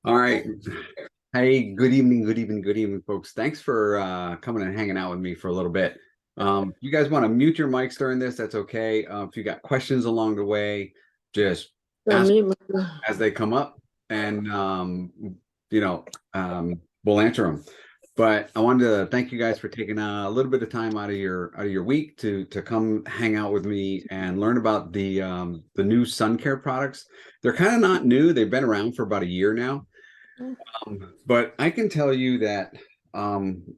All right. Hey, good evening, folks. Thanks for coming and hanging out with me for a little bit. You guys want to mute your mics during this? That's okay. If you got questions along the way, just So ask me, as they come up, and you know, we'll answer them. But I wanted to thank you guys for taking a little bit of time out of your week to come hang out with me and learn about the new sun care products. They're kind of not new. They've been around for about a year now. But I can tell you that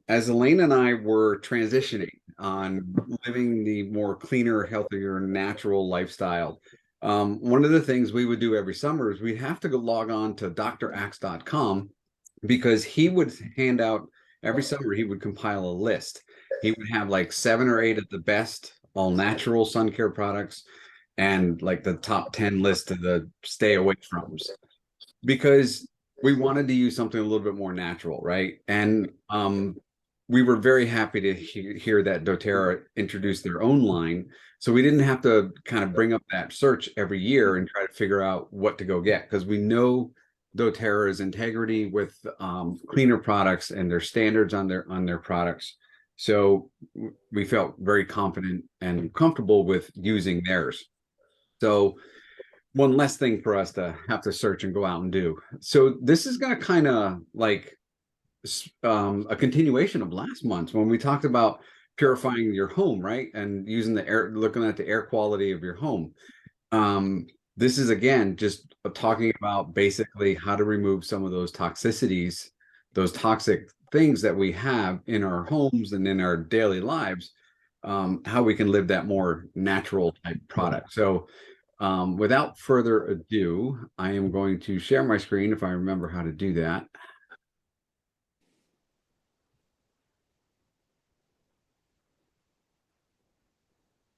as Elaine and I were transitioning on living the more cleaner, healthier, natural lifestyle, one of the things we would do every summer is we'd have to go log on to draxe.com because he would hand out every summer, he would compile a list. He would have like 7 or 8 of the best all natural sun care products and like the top 10 list of the stay away from because we wanted to use something a little bit more natural, right? And we were very happy to hear that doTERRA introduced their own line. So we didn't have to kind of bring up that search every year and try to figure out what to go get because we know doTERRA's integrity with cleaner products and their standards on their products. So we felt very confident and comfortable with using theirs. So one less thing for us to have to search and go out and do. So this is going to kind of like a continuation of last month when we talked about purifying your home, right? And using the air, looking at the air quality of your home. This is again just talking about basically how to remove some of those toxicities, those toxic things that we have in our homes and in our daily lives, how we can live that more natural type product. So without further ado, I am going to share my screen if I remember how to do that.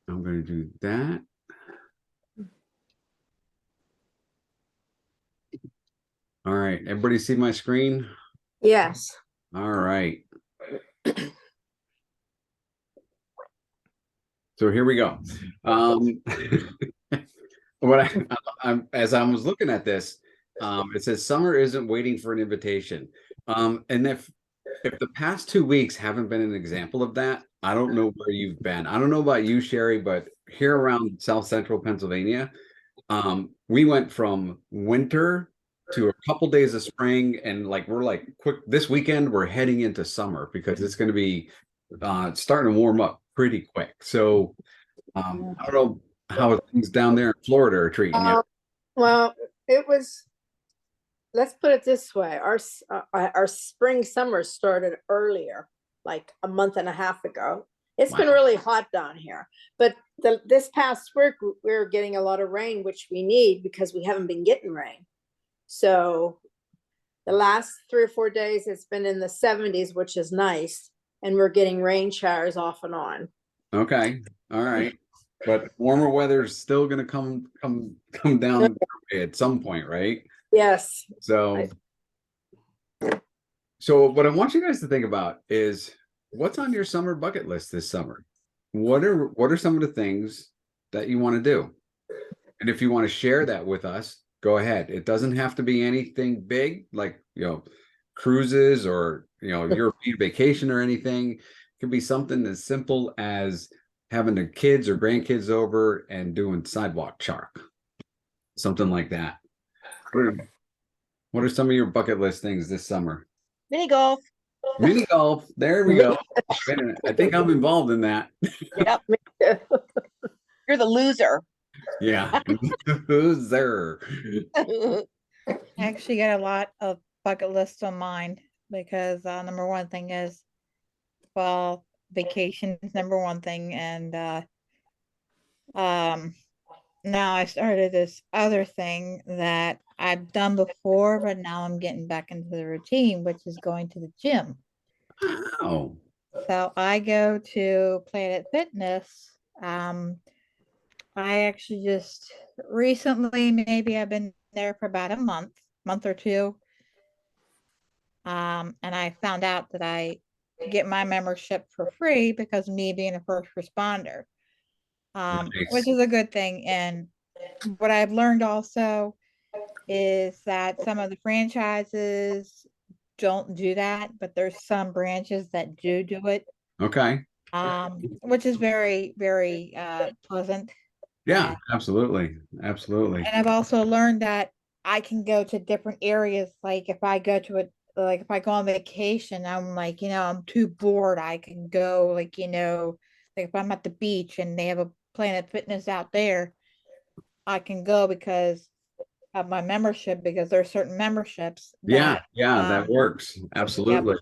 I'm going to do that. All right. Everybody see my screen? yes. All right. So here we go. What as I was looking at this, it says summer isn't waiting for an invitation. And if the past 2 weeks haven't been an example of that, I don't know where you've been. I don't know about you, Sherry, but here around South Central Pennsylvania, we went from winter to a couple days of spring, and like we're like quick this weekend, we're heading into summer because it's going to be starting to warm up pretty quick. So I don't know how things down there in Florida are treating you. Well, it was. Let's put it this way: our spring summer started earlier, like a month and a half ago. It's been Wow. really hot down here, but this past week we're getting a lot of rain, which we need because we haven't been getting rain. So the last 3 or 4 days, it's been in the 70s, which is nice, and we're getting rain showers off and on. Okay. All right. But warmer weather is still going to come down at some point, right? Yes. So so what I want you guys to think about is what's on your summer bucket list this summer? What are some of the things that you want to do? And if you want to share that with us, go ahead. It doesn't have to be anything big like, cruises or, European vacation or anything. It could be something as simple as having the kids or grandkids over and doing sidewalk chalk, something like that. What are some of your bucket list things this summer? Mini golf. Mini golf. There we go. Wait a minute. I think I'm involved in that. Yep. You're the loser. Yeah. Who's there? I actually got a lot of bucket lists on mine because number one thing is, well, vacation is number one thing, and um, now I started this other thing that I've done before, but now I'm getting back into the routine, which is going to the gym. Oh, So I go to Planet Fitness. I actually just recently, maybe I've been there for about a month or two. And I found out that I get my membership for free because of me being a first responder, which nice. is a good thing. And what I've learned also is that some of the franchises don't do that, but there's some branches that do it, Okay. which is very, very pleasant. Yeah, And, absolutely. Absolutely. and I've also learned that I can go to different areas. Like if I go to like if I go on vacation, I'm like, I'm too bored. I can go like if I'm at the beach and they have a Planet Fitness out there, I can go because of my membership, because there are certain memberships Yeah, that yeah, that works. yep. Absolutely.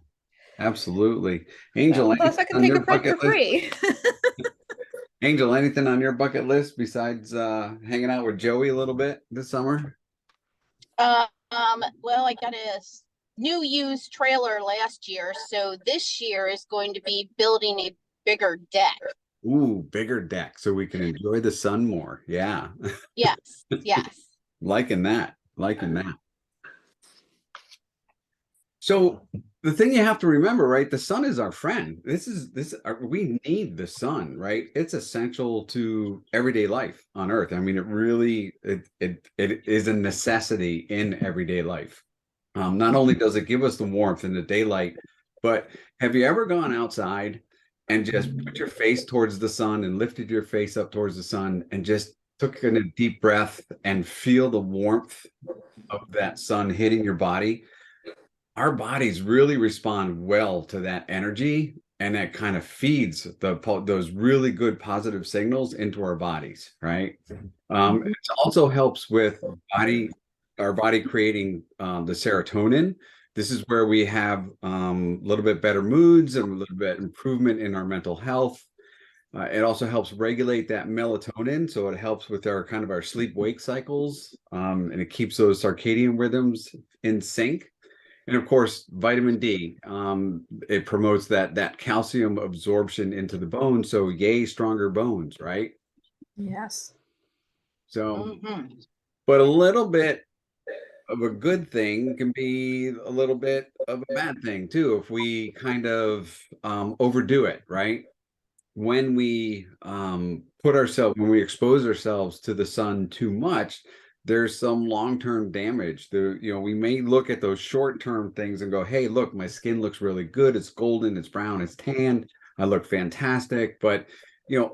Absolutely. Angel, Plus I anything can on take your a break for bucket list? free. Angel, anything on your bucket list besides hanging out with Joey a little bit this summer? Well, I got a new used trailer last year, so this year is going to be building a bigger deck. Ooh, bigger deck so we can enjoy the sun more. Yeah. Yes, yes. Liking that. Liking that. So the thing you have to remember, right? The sun is our friend. We need the sun, right? It's essential to everyday life on Earth. I mean, it is a necessity in everyday life. Not only does it give us the warmth in the daylight, but have you ever gone outside and just put your face towards the sun and lifted your face up towards the sun and just took in a deep breath and feel the warmth of that sun hitting your body? Our bodies really respond well to that energy, and that kind of feeds those really good positive signals into our bodies, right? It also helps with our body creating the serotonin. This is where we have a little bit better moods and a little bit improvement in our mental health. It also helps regulate that melatonin, so it helps with our kind of our sleep-wake cycles, and it keeps those circadian rhythms in sync. And of course, vitamin D, it promotes that calcium absorption into the bone. So yay, stronger bones, right? Yes. So, Mhm. but a little bit of a good thing can be a little bit of a bad thing too, if we kind of overdo it, right? When we expose ourselves to the sun too much, there's some long-term damage. We may look at those short-term things and go, hey, look, my skin looks really good. It's golden, it's brown, it's tan. I look fantastic. But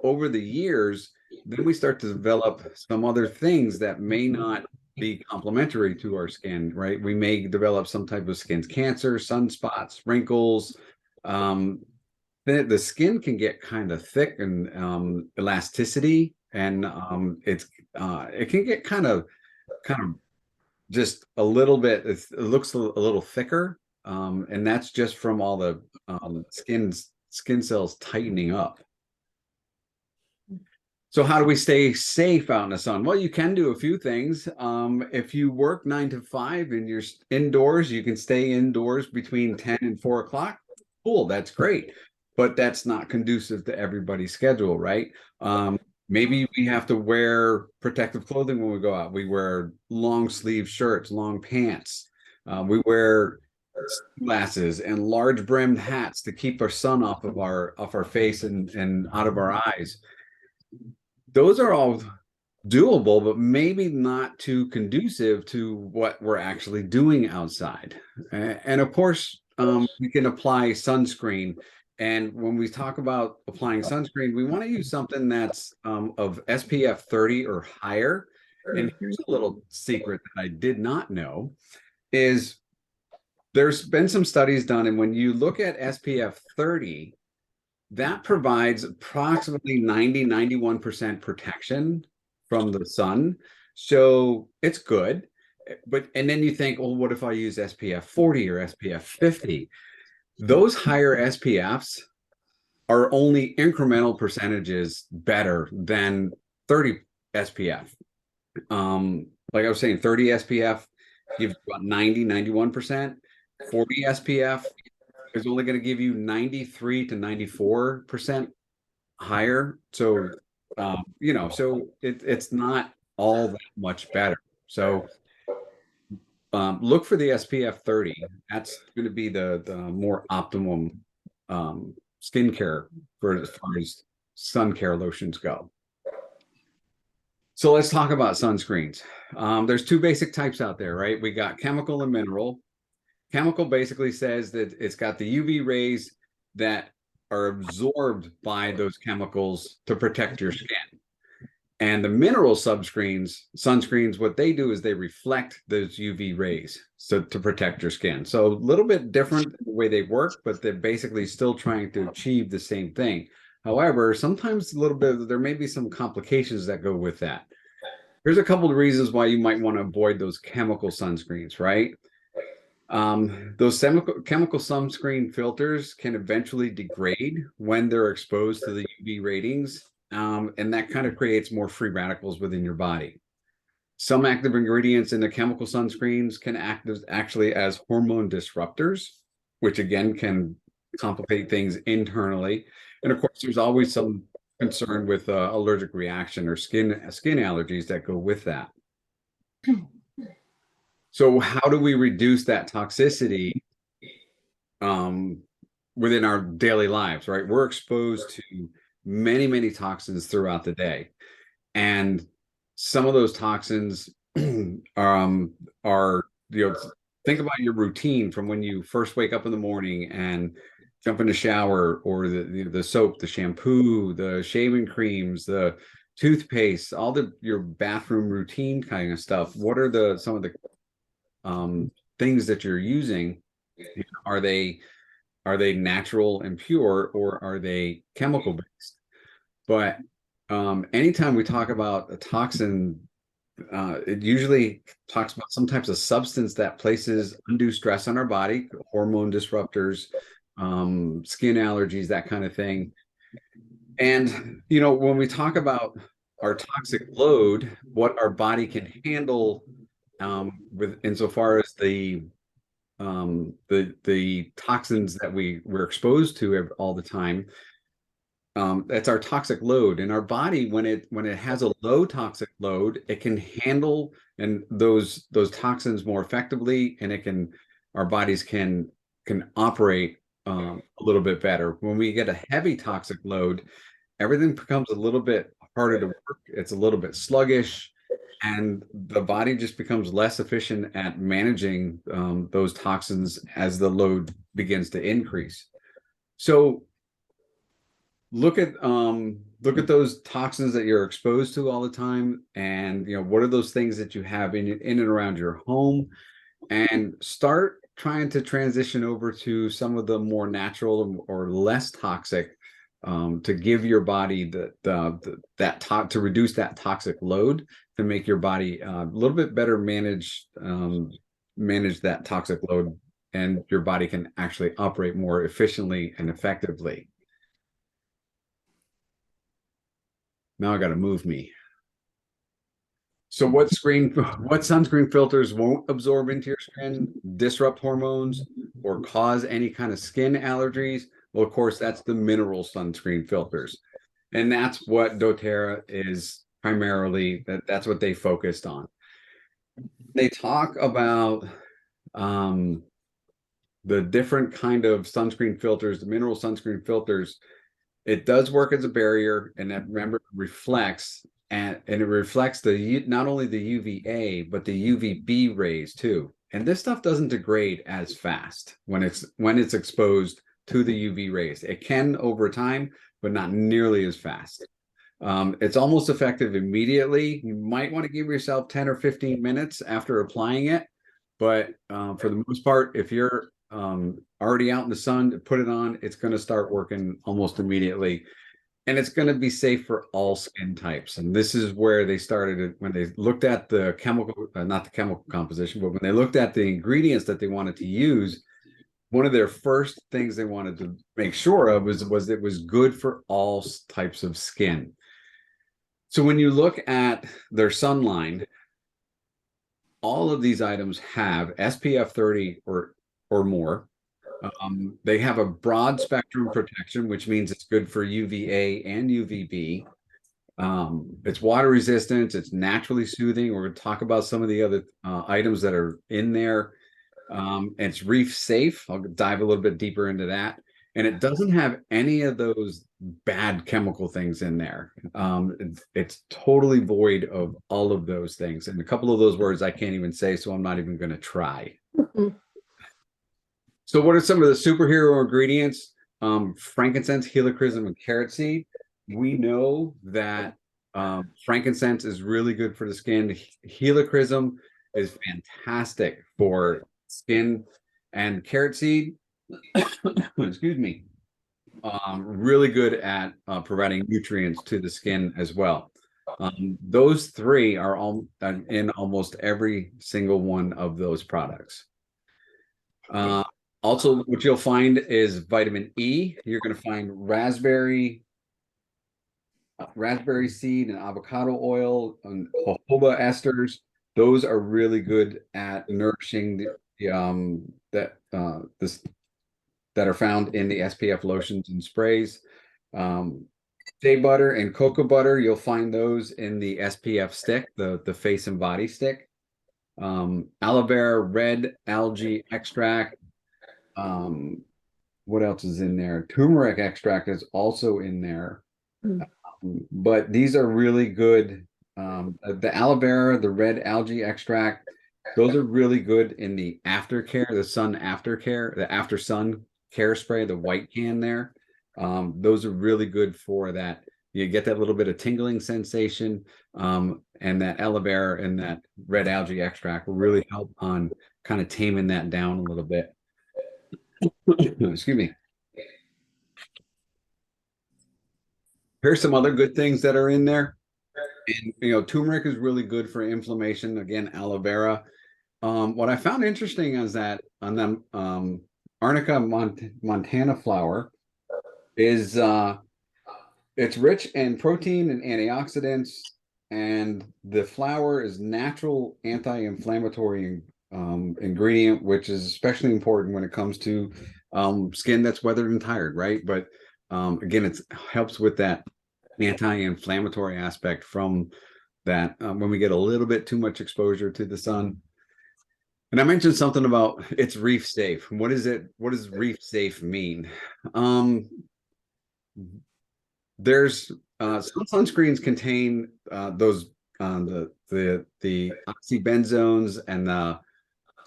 over the years, then we start to develop some other things that may not be complementary to our skin, right? We may develop some type of skin cancer, sunspots, wrinkles. The skin can get kind of thick and elasticity, and it can get kind of just a little bit. It looks a little thicker, and that's just from all the skin cells tightening up. So how do we stay safe out in the sun? Well, you can do a few things. If you work 9 to 5 and you're indoors, you can stay indoors between 10 and 4 o'clock. Cool, that's great. But that's not conducive to everybody's schedule, right? Maybe we have to wear protective clothing when we go out. We wear long sleeve shirts, long pants. We wear glasses and large brimmed hats to keep our sun off our face and out of our eyes. Those are all doable, but maybe not too conducive to what we're actually doing outside. And of course, we can apply sunscreen. And when we talk about applying sunscreen, we want to use something that's of SPF 30 or higher. And here's a little secret that I did not know is there's been some studies done, and when you look at SPF 30, that provides approximately 91% protection from the sun. So it's good. And then you think, well, what if I use SPF 40 or SPF 50? Those higher SPFs are only incremental percentages better than 30 SPF. Like I was saying, 30 SPF gives about 91%. 40 SPF is only going to give you 93 to 94% higher. So, so it's not all that much better. So look for the SPF 30. That's going to be the more optimum skincare for as far as sun care lotions go. So let's talk about sunscreens. There's two basic types out there, right? We got chemical and mineral. Chemical basically says that it's got the UV rays that are absorbed by those chemicals to protect your skin. And the mineral sunscreens, what they do is they reflect those UV rays so to protect your skin. So a little bit different the way they work, but they're basically still trying to achieve the same thing. However, sometimes there may be some complications that go with that. Here's a couple of reasons why you might want to avoid those chemical sunscreens, right? Those chemical sunscreen filters can eventually degrade when they're exposed to the UV ratings. And that kind of creates more free radicals within your body. Some active ingredients in the chemical sunscreens can act actually as hormone disruptors, which again can complicate things internally. And of course, there's always some concern with allergic reaction or skin allergies that go with that. So how do we reduce that toxicity within our daily lives, right? We're exposed to many toxins throughout the day. And some of those toxins are, think about your routine from when you first wake up in the morning and jump in the shower, or the soap, the shampoo, the shaving creams, the toothpaste, all your bathroom routine kind of stuff. What are some of the things that you're using? Are they natural and pure, or are they chemical based? But anytime we talk about a toxin, it usually talks about some types of substance that places undue stress on our body, hormone disruptors, skin allergies, that kind of thing. And, when we talk about our toxic load, what our body can handle insofar as the toxins that we're exposed to all the time, that's our toxic load. And our body, when it has a low toxic load, it can handle those toxins more effectively, and our bodies can operate a little bit better. When we get a heavy toxic load, everything becomes a little bit harder to work. It's a little bit sluggish, and the body just becomes less efficient at managing those toxins as the load begins to increase. So look at those toxins that you're exposed to all the time, and what are those things that you have in and around your home, and start trying to transition over to some of the more natural or less toxic, to give your body to reduce that toxic load, to make your body a little bit better manage that toxic load, and your body can actually operate more efficiently and effectively. Now I got to move me. So what sunscreen filters won't absorb into your skin, disrupt hormones, or cause any kind of skin allergies? Well, of course, that's the mineral sunscreen filters. And that's what doTERRA is primarily, that's what they focused on. They talk about the different kind of sunscreen filters, the mineral sunscreen filters. It does work as a barrier, and that, remember, it reflects, and it reflects not only the UVA, but the UVB rays too. And this stuff doesn't degrade as fast when it's exposed to the UV rays. It can over time, but not nearly as fast. It's almost effective immediately. You might want to give yourself 10 or 15 minutes after applying it, but for the most part, if you're already out in the sun to put it on, it's going to start working almost immediately, and it's going to be safe for all skin types. And this is where they started it, when they looked at the not the chemical composition, but when they looked at the ingredients that they wanted to use. One of their first things they wanted to make sure of was it was good for all types of skin. So when you look at their sun line, all of these items have SPF 30 or more. They have a broad spectrum protection, which means it's good for UVA and UVB. It's water resistant. It's naturally soothing. We're going to talk about some of the other items that are in there. It's reef safe. I'll dive a little bit deeper into that. And it doesn't have any of those bad chemical things in there. It's totally void of all of those things. And a couple of those words I can't even say, so I'm not even going to try. So what are some of the superhero ingredients? Frankincense, helichrysum, and carrot seed. We know that frankincense is really good for the skin. Helichrysum is fantastic for skin, and carrot seed, excuse me, really good at providing nutrients to the skin as well. Those three are all in almost every single one of those products. Also, what you'll find is vitamin E. You're going to find raspberry seed and avocado oil and jojoba esters. Those are really good at nourishing that are found in the SPF lotions and sprays. Shea butter and cocoa butter, you'll find those in the SPF stick, the face and body stick. Aloe vera, red algae extract. What else is in there? Turmeric extract is also in there. But these are really good. The aloe vera, the red algae extract, those are really good in the aftercare, the sun aftercare, the after sun care spray, the white can there. Those are really good for that. You get that little bit of tingling sensation, and that aloe vera and that red algae extract will really help on kind of taming that down a little bit. Excuse me. Here's some other good things that are in there. And, turmeric is really good for inflammation. Again, aloe vera. What I found interesting is that on the Arnica montana flower is it's rich in protein and antioxidants, and the flower is natural anti-inflammatory ingredient, which is especially important when it comes to skin that's weathered and tired, right? But again, it helps with that anti-inflammatory aspect from that when we get a little bit too much exposure to the sun. And I mentioned something about it's reef safe. What is it? What does reef safe mean? There's some sunscreens contain those the oxybenzones and the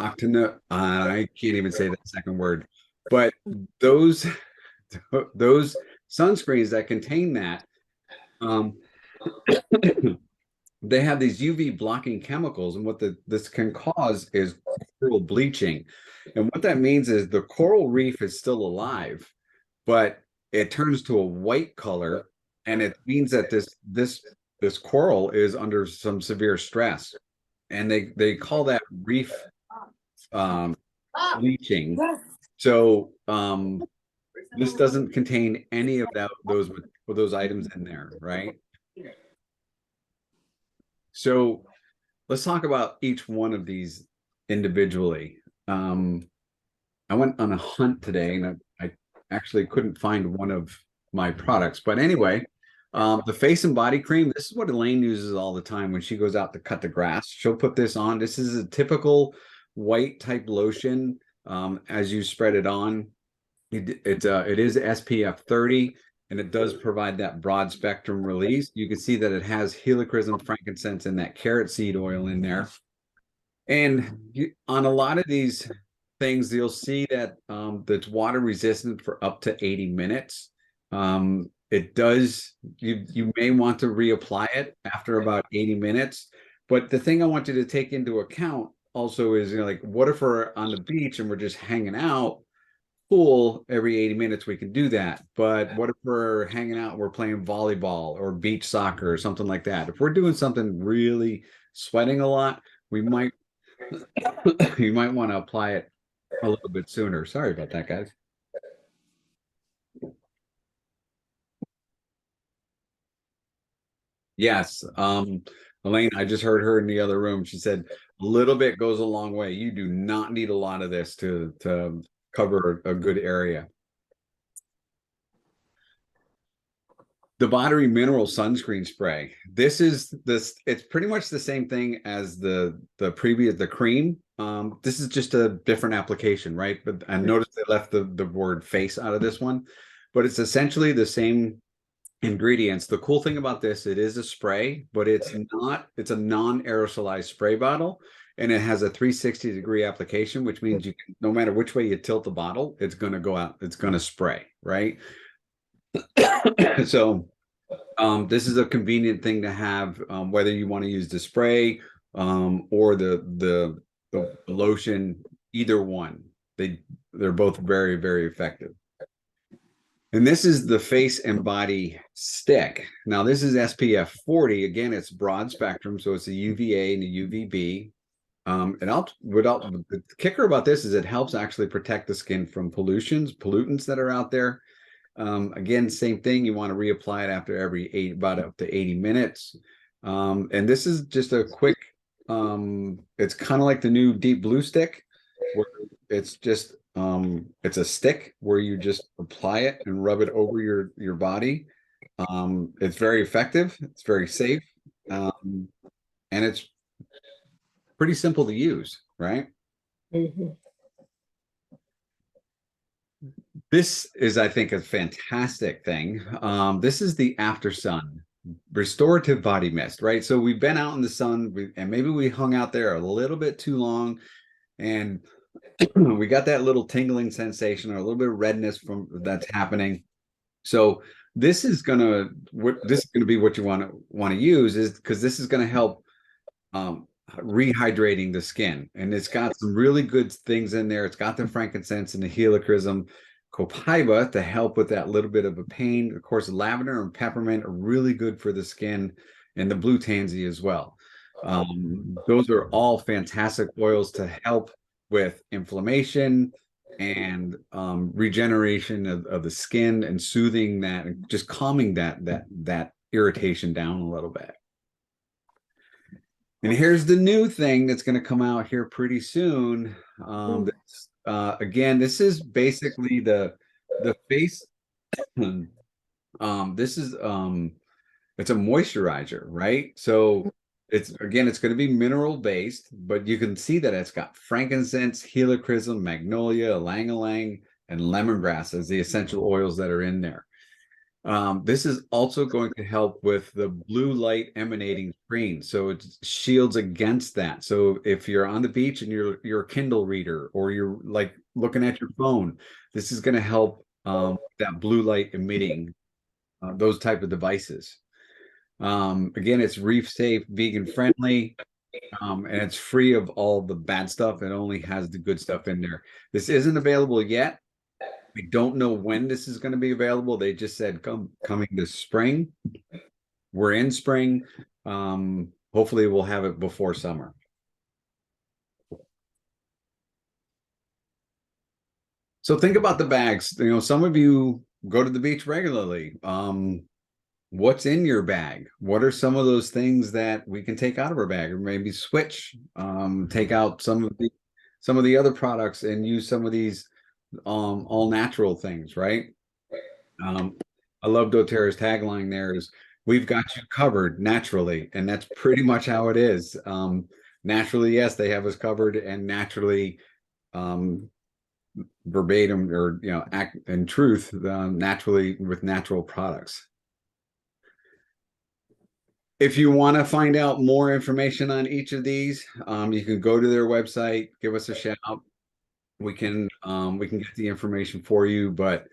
octano. I can't even say that second word, but those sunscreens that contain that, they have these UV blocking chemicals, and what this can cause is coral bleaching. And what that means is the coral reef is still alive, but it turns to a white color, and it means that this coral is under some severe stress, and they call that reef bleaching. So this doesn't contain any of those items in there, right? So let's talk about each one of these individually. I went on a hunt today, and I actually couldn't find one of my products. But anyway, the face and body cream, this is what Elaine uses all the time when she goes out to cut the grass. She'll put this on. This is a typical white type lotion. As you spread it on, it is SPF 30. And it does provide that broad spectrum release. You can see that it has helichrysum, frankincense, and that carrot seed oil in there. And on a lot of these things, you'll see that that's water resistant for up to 80 minutes. It does, you may want to reapply it after about 80 minutes. But the thing I want you to take into account also is, like, what if we're on the beach and we're just hanging out? Cool, every 80 minutes we can do that. But what if we're hanging out, we're playing volleyball or beach soccer or something like that? If we're doing something really sweating a lot, you might want to apply it a little bit sooner. Sorry about that, guys. Yes, Elaine, I just heard her in the other room. She said a little bit goes a long way. You do not need a lot of this to cover a good area. The Battery Mineral Sunscreen Spray. It's pretty much the same thing as the cream. This is just a different application, right? But I noticed they left the word face out of this one, but it's essentially the same ingredients. The cool thing about this, it is a spray, but it's not, it's a non-aerosolized spray bottle, and it has a 360-degree application, which means you can, no matter which way you tilt the bottle, it's going to go out, it's going to spray, right? So this is a convenient thing to have, whether you want to use the spray or the lotion, either one. They're both very, very effective. And this is the face and body stick. Now this is SPF 40. Again, it's broad spectrum, so it's a UVA and a UVB. The kicker about this is it helps actually protect the skin from pollutants that are out there. Again, same thing. You want to reapply it after about up to 80 minutes. And this is just a quick. It's kind of like the new Deep Blue stick, where it's just it's a stick where you just apply it and rub it over your body. It's very effective. It's very safe, and it's pretty simple to use, right? Mm-hmm. This is, I think, a fantastic thing. This is the After Sun Restorative Body Mist, right? So we've been out in the sun, and maybe we hung out there a little bit too long, and we got that little tingling sensation or a little bit of redness from that's happening. So this is gonna be what you want to use, is because this is going to help rehydrating the skin, and it's got some really good things in there. It's got the frankincense and the helichrysum copaiba to help with that little bit of a pain. Of course, lavender and peppermint are really good for the skin, and the blue tansy as well. Those are all fantastic oils to help with inflammation and regeneration of the skin, and soothing that, and just calming that irritation down a little bit. And here's the new thing that's going to come out here pretty soon. Again, this is basically the face. This is it's a moisturizer, right? So it's going to be mineral based, but you can see that it's got frankincense, helichrysum, magnolia, ylang-ylang, and lemongrass as the essential oils that are in there. This is also going to help with the blue light emanating screen, so it shields against that. So if you're on the beach and you're a Kindle reader, or you're like looking at your phone, this is going to help that blue light emitting those type of devices. Again, it's reef safe, vegan friendly, and it's free of all the bad stuff. It only has the good stuff in there. This isn't available yet. We don't know when this is going to be available. They just said coming this spring. We're in spring. Hopefully we'll have it before summer. So think about the bags. You know, some of you go to the beach regularly. What's in your bag? What are some of those things that we can take out of our bag, or maybe switch, take out some of the other products and use some of these all natural things, right? I love doTERRA's tagline there is, we've got you covered naturally, and that's pretty much how it is. Naturally, yes, they have us covered, and naturally, verbatim, or act in truth, naturally, with natural products. If you want to find out more information on each of these, you can go to their website, give us a shout. We can get the information for you, but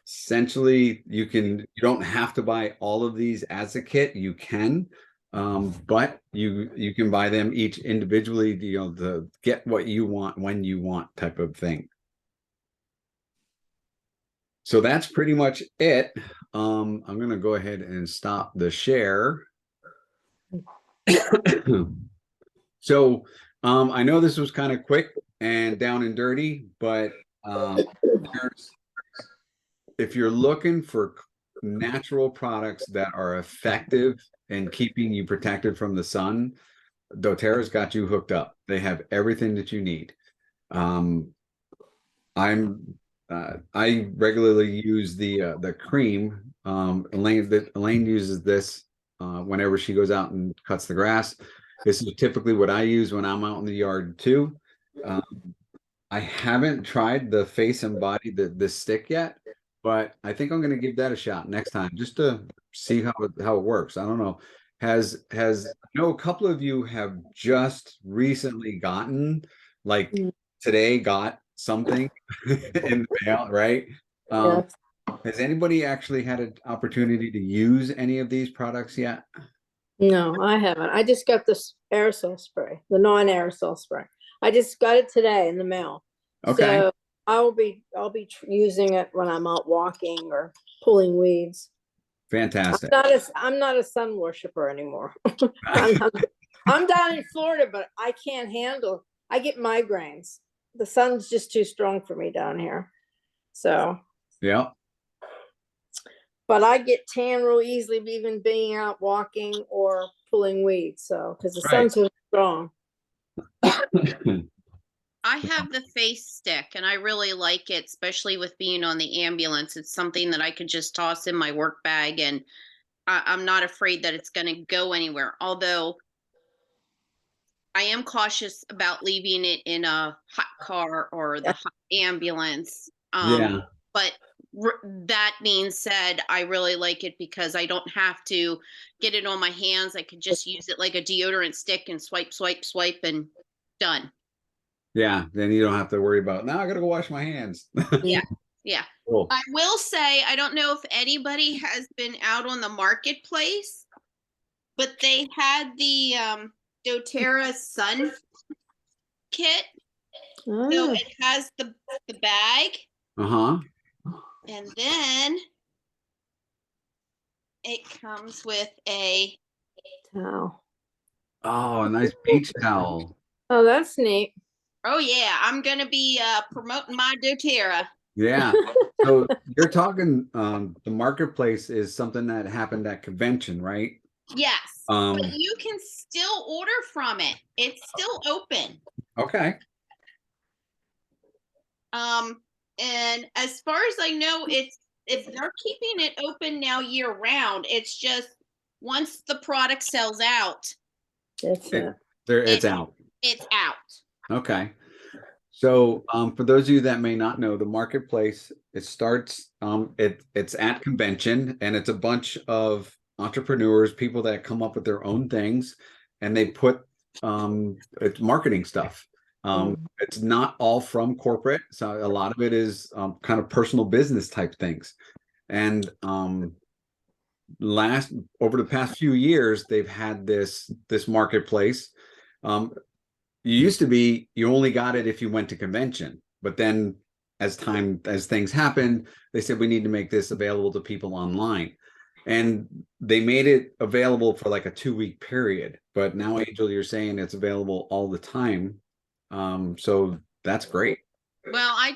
essentially you don't have to buy all of these as a kit. You can, but you can buy them each individually, to get what you want when you want type of thing. So that's pretty much it. I'm going to go ahead and stop the share. So I know this was kind of quick and down and dirty, but if you're looking for natural products that are effective in keeping you protected from the sun, doTERRA's got you hooked up. They have everything that you need. I regularly use the cream. Elaine uses this whenever she goes out and cuts the grass. This is typically what I use when I'm out in the yard too. I haven't tried the face and body, the stick yet, but I think I'm going to give that a shot next time just to see how it works. I don't know. I know a couple of you have just recently gotten, like Mm. today got something in the mail, right? Yes. Has anybody actually had an opportunity to use any of these products yet? No, I haven't. I just got this aerosol spray, the non-aerosol spray. I just got it today in the mail. Okay. So I'll be using it when I'm out walking or pulling weeds. Fantastic. I'm not a sun worshiper anymore. I'm down in Florida, but I can't handle. I get migraines. The sun's just too strong for me down here. So, Yeah. but I get tan real easily, even being out walking or pulling weeds. So, because the Right. sun's so strong. I have the face stick and I really like it, especially with being on the ambulance. It's something that I could just toss in my work bag and I'm not afraid that it's going to go anywhere. Although I am cautious about leaving it in a hot car or the hot ambulance. Yeah. But that being said, I really like it because I don't have to get it on my hands. I could just use it like a deodorant stick and swipe, swipe, swipe and done. Yeah, then you don't have to worry about, now I gotta go wash my hands. Yeah. Yeah. Cool. I will say, I don't know if anybody has been out on the marketplace, but they had the doTERRA sun kit. So Ah, it has the bag, Uh-huh. and then it comes with a towel. Oh, a nice beach towel. Oh, that's neat. oh yeah, I'm gonna be promoting my doTERRA. Yeah. So you're talking, the marketplace is something that happened at convention, right? Yes, Um, but you can still order from it. It's still open. okay. And as far as I know, if they're keeping it open now year round. It's just once the product sells out, That's it. It's out. it's out. Okay. So for those of you that may not know, the marketplace, it starts, it's at convention, and it's a bunch of entrepreneurs, people that come up with their own things, and they put it's marketing stuff. It's not all from corporate, so a lot of it is kind of personal business type things. And over the past few years, they've had this marketplace. You used to be, you only got it if you went to convention, but then as things happened, they said we need to make this available to people online, and they made it available for like a 2-week period. But now, Angel, you're saying it's available all the time, so that's great. Well, I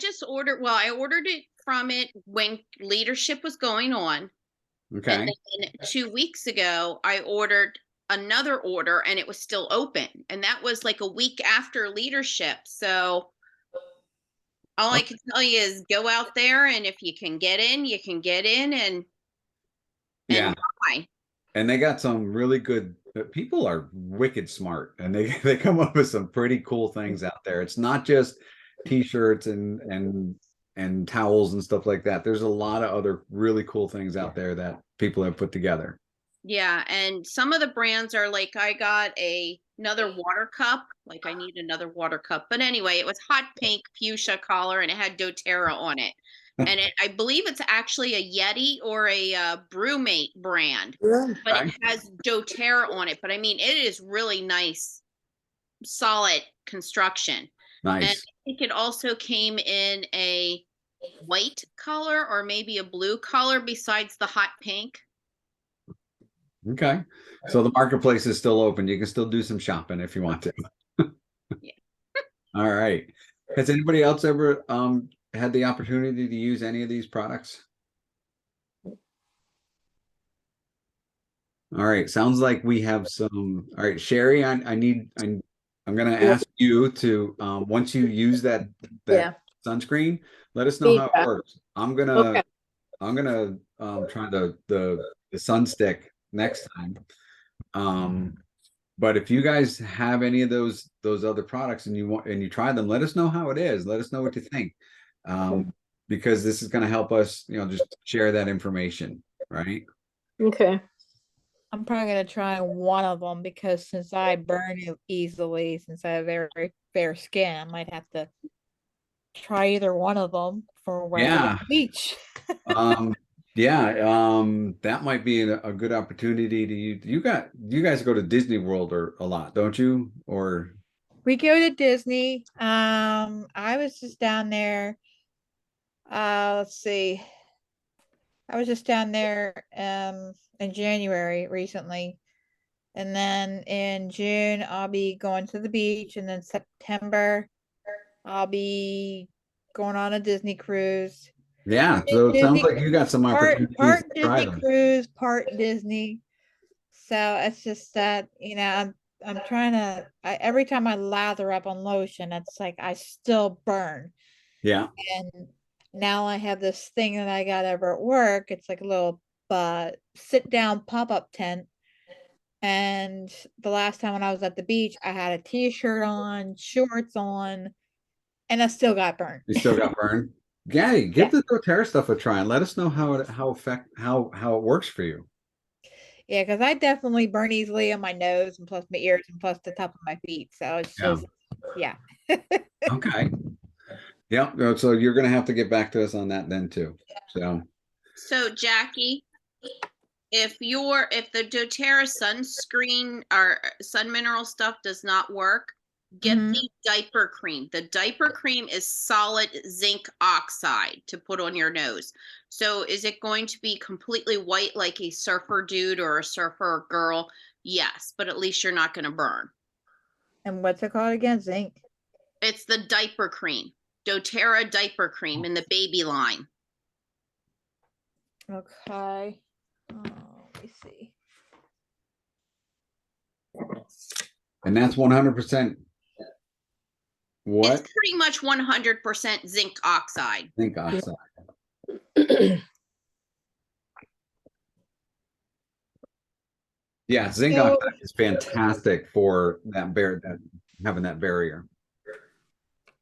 ordered it from it when leadership was going on. Okay. And then 2 weeks ago, I ordered another order and it was still open. And that was like a week after leadership. So all I can tell you is go out there, and if you can get in, you can get in and Yeah. buy. And they got some really good people, are wicked smart, and they come up with some pretty cool things out there. It's not just t-shirts and towels and stuff like that. There's a lot of other really cool things out there that people have put together. Yeah, and some of the brands are like, I got another water cup. Like I need another water cup. But anyway, it was hot pink fuchsia collar and it had doTERRA on it. And I believe it's actually a Yeti or a Brewmate brand, but it has doTERRA on it. But I mean, it is really nice, solid construction. Nice. And I think it also came in a white color or maybe a blue color besides the hot pink. Okay. So the marketplace is still open. You can still do some shopping if you want to. Yeah. All right. Has anybody else ever had the opportunity to use any of these products? All right. Sounds like we have some. All right, Sherry, I'm going to ask you to, once you use that sunscreen, let us know how it works. I'm going to try the sun stick next time. But if you guys have any of those other products and you try them, let us know how it is. Let us know what you think. because this is going to help us, just share that information, right? Okay. I'm probably gonna try one of them because since I burn easily, since I have very fair skin, I might have to try either one of them for when I go to Yeah. the beach. Um, yeah, that might be a good opportunity to you guys go to Disney World or a lot, don't you? Or We go to Disney. I was just down there. Let's see. I was just down there in January recently. And then in June I'll be going to the beach, and then September I'll be going on a Disney cruise. yeah, so it sounds Disney like you got some opportunities part to try Disney them. cruise, part Disney. So it's just that, I'm trying to every time I lather up on lotion, it's like I still burn. Yeah. And now I have this thing that I got over at work. It's like a little sit down pop-up tent. And the last time when I was at the beach, I had a t-shirt on, shorts on, and I still got burned. You still got burned. Gaddy, give Yeah. the doTERRA stuff a try and let us know how it works for you. Yeah, because I definitely burn easily on my nose and plus my ears and plus the top of my feet. So it's Yeah. just, yeah. Okay. Yeah. So you're gonna have to get back to us on that then too. So Jackie, if the doTERRA sunscreen or sun mineral stuff does not work, get Mhm. the diaper cream. The diaper cream is solid zinc oxide to put on your nose. So is it going to be completely white like a surfer dude or a surfer girl? Yes, but at least you're not going to burn. And what's it called again? Zinc. It's the diaper cream, doTERRA diaper cream in the baby line. Okay. Let me see. And that's 100% what? It's pretty much 100% zinc oxide. Zinc oxide. Yeah, zinc So, oxide is fantastic for having that barrier.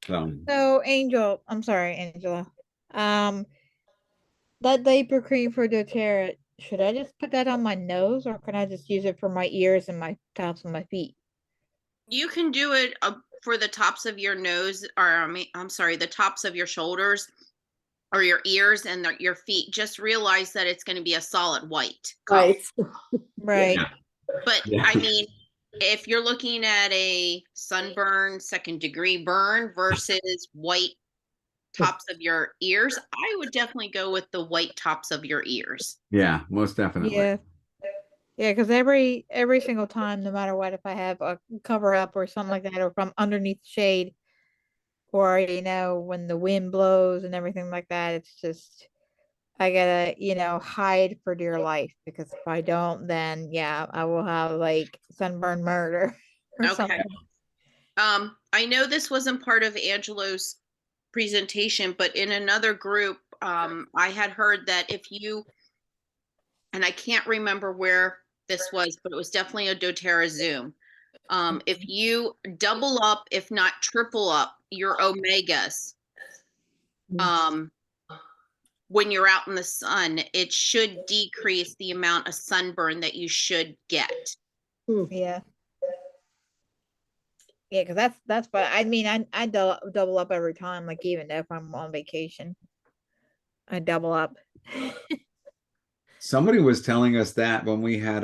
so Angel, I'm sorry, Angela. Um, that diaper cream for doTERRA, should I just put that on my nose, or can I just use it for my ears and my tops of my feet? You can do it for the tops of your nose, or I'm sorry, the tops of your shoulders or your ears and your feet. Just realize that it's going to be a solid white color. Right. Right. Yeah. But Yeah. I mean, if you're looking at a sunburn, second degree burn versus white tops of your ears, I would definitely go with the white tops of your ears. Yeah, most definitely. Yeah. Yeah, because every single time, no matter what, if I have a cover up or something like that, or if I'm underneath shade, or when the wind blows and everything like that, it's just I gotta, hide for dear life, because if I don't, then yeah, I will have like sunburn murder or Okay. something. I know this wasn't part of Angelo's presentation, but in another group, I had heard that and I can't remember where this was, but it was definitely a doTERRA Zoom. If you double up, if not triple up your omegas, when you're out in the sun, it should decrease the amount of sunburn that you should get. Yeah. Yeah, because that's what I mean. I double up every time, like even if I'm on vacation, I double up. Somebody was telling us that when we had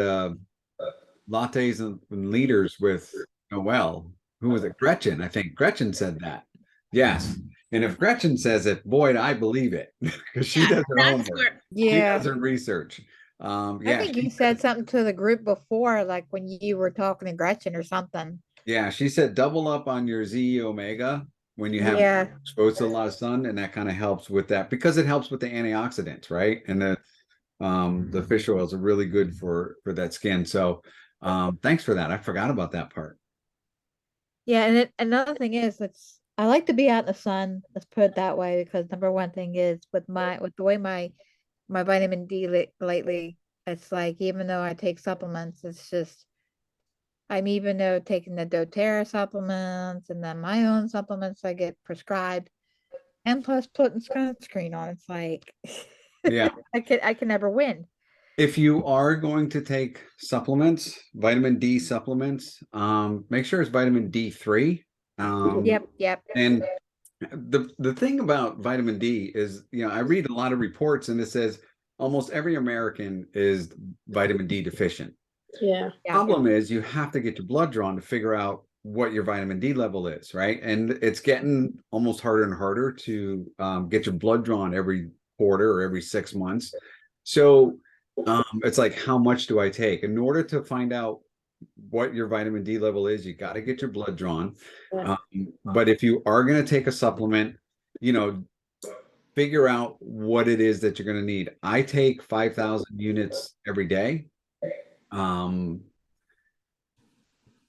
lattes and leaders with Noel. Who was it? Gretchen. I think Gretchen said that. Yes. And if Gretchen says it, boy, I believe it, because she does her homework. She Yeah. does her research. I Yeah, think you said something to the group before, like when you were talking to Gretchen or something. yeah, she said double up on your Z omega when you have Yeah. exposed to a lot of sun, and that kind of helps with that because it helps with the antioxidants, right? And the fish oils are really good for that skin. So thanks for that. I forgot about that part. Yeah, and another thing is, I like to be out in the sun. Let's put it that way, because number one thing is with the way my vitamin D lately, it's like even though I take supplements, it's just I'm even though taking the doTERRA supplements and then my own supplements I get prescribed. And plus putting sunscreen on, it's like Yeah. I can never win. If you are going to take supplements, vitamin D supplements, make sure it's vitamin D3. Yep, yep. And the thing about vitamin D is, I read a lot of reports and it says almost every American is vitamin D deficient. Yeah. Yeah. Problem is you have to get your blood drawn to figure out what your vitamin D level is, right? And it's getting almost harder and harder to get your blood drawn every quarter or every 6 months. So it's like, how much do I take? In order to find out what your vitamin D level is, you got to get your blood drawn. Yeah. But if you are going to take a supplement, figure out what it is that you're going to need. I take 5,000 units every day on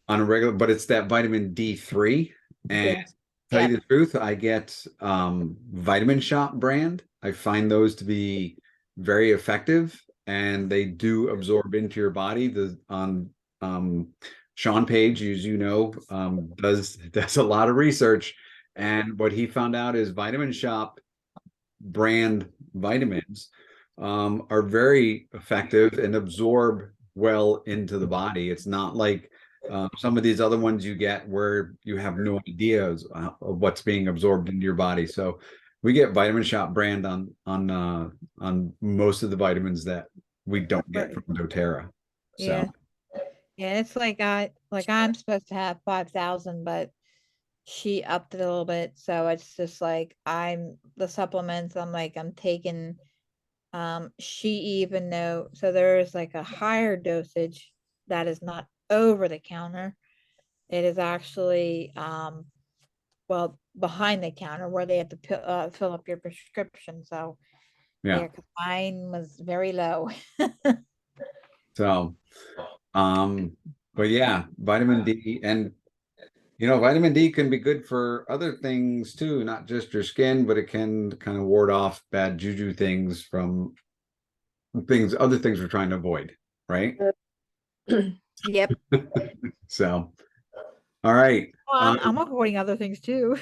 a regular, but it's that vitamin D3. And Yes. tell you the truth, I get Vitamin Shop brand. I find those to be very effective, and they do absorb into your body. Sean Page, as you know, does a lot of research, and what he found out is Vitamin Shop brand vitamins are very effective and absorb well into the body. It's not like some of these other ones you get where you have no idea of what's being absorbed into your body. So we get Vitamin Shop brand on most of the vitamins that we don't get from doTERRA. So Yeah. Yeah, it's like I'm supposed to have 5,000, but she upped it a little bit. So it's just like the supplements, I'm taking, she even know, so there's like a higher dosage that is not over the counter. It is actually, well, behind the counter where they have to fill up your prescription. So yeah. 'cause mine was very low. So but yeah, vitamin D, and vitamin D can be good for other things too, not just your skin, but it can kind of ward off bad juju things from other things we're trying to avoid, right? Yep. So, all right. Well, I'm avoiding other things too.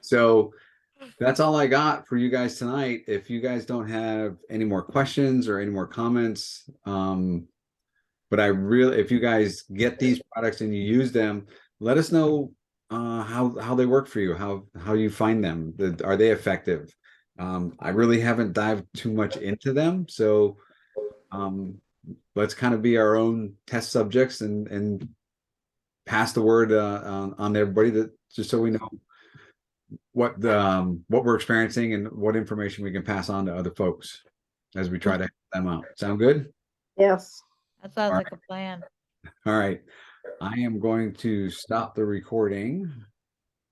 So that's all I got for you guys tonight. If you guys don't have any more questions or any more comments, but if you guys get these products and you use them, let us know how they work for you, how you find them. Are they effective? I really haven't dived too much into them, so let's kind of be our own test subjects and pass the word on everybody, that just so we know what we're experiencing and what information we can pass on to other folks as we try to help them out. Sound good? Yes. That sounds All like a plan. All right. I am going to stop the recording.